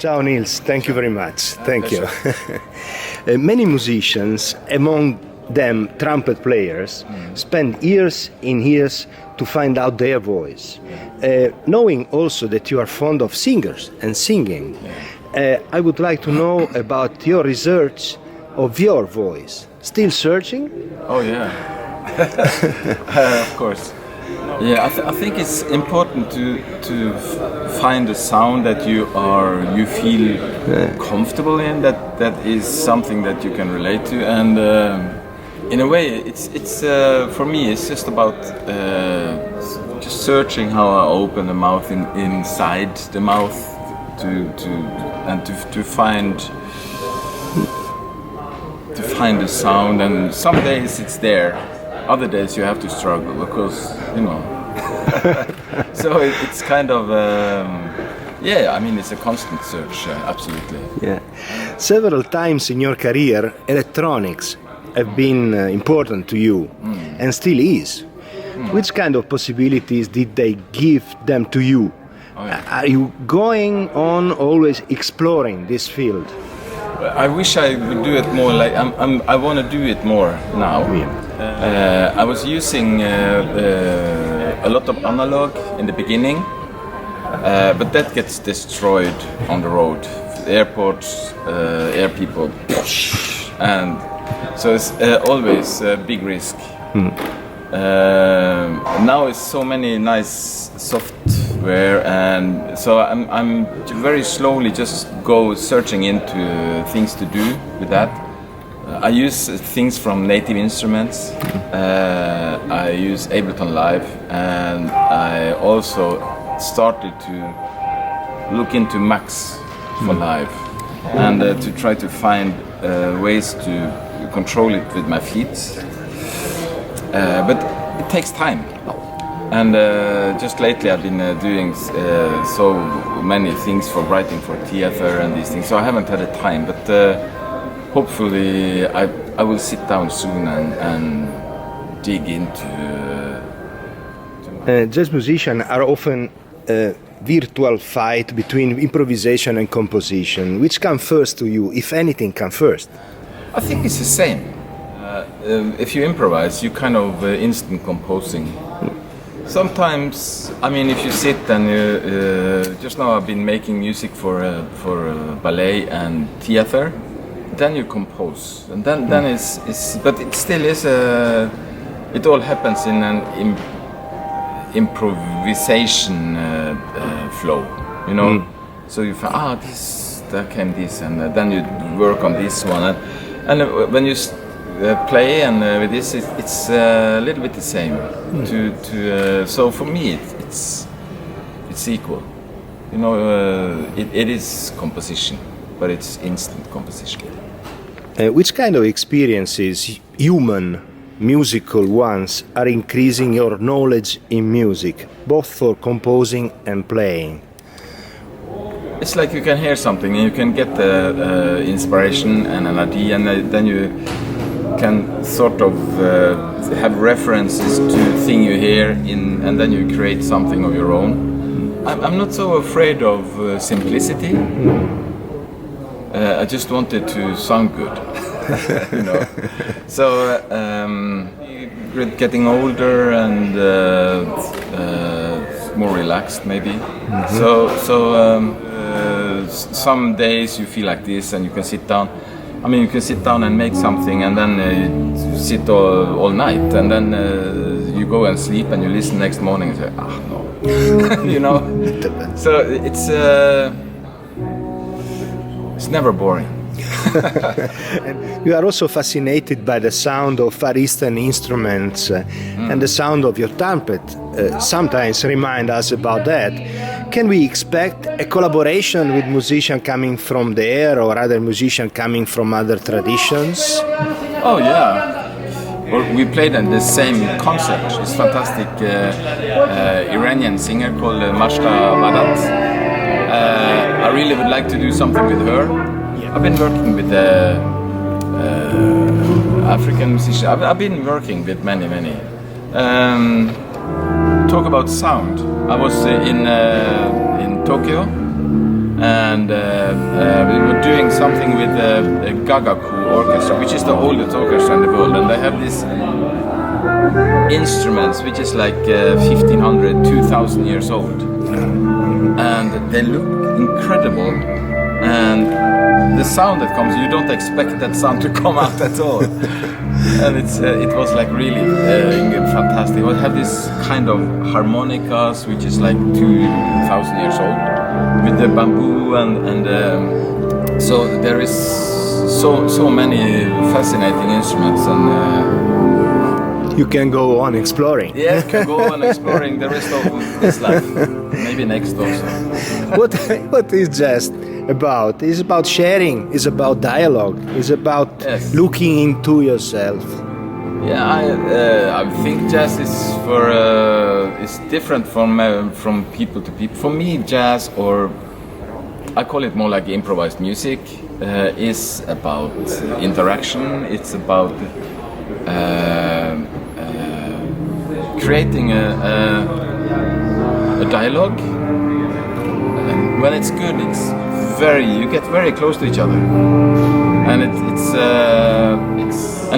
Ciao Nils, thank you very much. Thank you. Many musicians, among them trumpet players, spend years in years to find out their voice. Knowing also that you are fond of singers and singing, I would like to know about your research of your voice. Still searching? Oh yeah, of course. Yeah, I think it's important to find a sound that you feel comfortable in. That is something that you can relate to, and in a way, it's for me. It's just about just searching how I open the mouth inside the mouth to find the sound. And some days it's there. Other days you have to struggle because, you know. So it's kind of, it's a constant search, absolutely. Yeah. Several times in your career, electronics have been important to you and still is. Which kind of possibilities did they give them to you? Oh, yeah. Are you going on always exploring this field? I wish I would do it more. I want to do it more now. Yeah. I was using a lot of analog in the beginning, but that gets destroyed on the road. Airports, air people, and so it's always a big risk. Now it's so many nice software, and so I'm very slowly just go searching into things to do with that. I use things from Native Instruments. I use Ableton Live, and I also started to look into Max for live, and to try to find ways to control it with my feet. But it takes time, and just lately I've been doing so many things for writing for TJF and these things, so I haven't had the time, but hopefully I will sit down soon and dig into... Jazz musicians are often a virtual fight between improvisation and composition. Which comes first to you, if anything comes first? I think it's the same. If you improvise, you kind of instant composing. Sometimes, if you sit and just now I've been making music for ballet and theater, then you compose, and then it's but it still is it all happens in an improvisation flow, you know. So you find there came this, and then you work on this one, and when you play and with this, it's a little bit the same. So for me, it's equal. You know, it is composition, but it's instant composition. Which kind of experiences, human, musical ones, are increasing your knowledge in music, both for composing and playing? It's like you can hear something and you can get the inspiration and an idea, and then you can sort of have references to thing you hear and then you create something of your own. I'm not so afraid of simplicity. I just wanted to sound good, you know. So getting older and more relaxed, maybe. Some days you feel like this, and you can sit down. You can sit down and make something, and then you sit all night, and then you go and sleep, and you listen next morning and say, no, you know. So it's never boring. And you are also fascinated by the sound of Far Eastern instruments, and the sound of your trumpet sometimes remind us about that. Can we expect a collaboration with musicians coming from there or other musicians coming from other traditions? Oh yeah. Well, we played in the same concert. It's fantastic Iranian singer called Mashka Madat. I really would like to do something with her. I've been working with African musicians. I've been working with many. Talk about sound. I was in Tokyo, and we were doing something with the Gagaku orchestra, which is the oldest orchestra in the world, and they have these instruments which is like 1500, 2000 years old, and they look incredible, and the sound that comes, you don't expect that sound to come out at all. And it was like really fantastic. We have this kind of harmonicas which is like 2000 years old with the bamboo, and so there is so many fascinating instruments, and you can go on exploring. Yeah, can go on exploring the rest of this life. Maybe next also. What is jazz about? It's about sharing. It's about dialogue. It's about looking into yourself. Yeah, I think jazz is is different from people to people. For me, jazz, or I call it more like improvised music, is about interaction. It's about creating a dialogue. And when it's good, you get very close to each other, and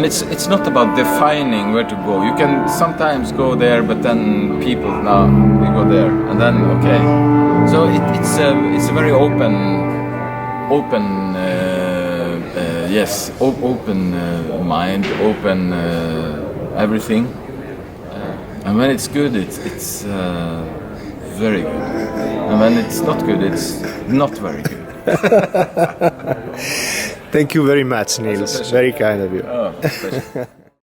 it's not about defining where to go. You can sometimes go there, but then people we go there, and then okay. So it's a very open mind, open everything. And when it's good, it's very good. And when it's not good, it's not very good. Thank you very much, Nils. Very kind of you. Oh, pleasure.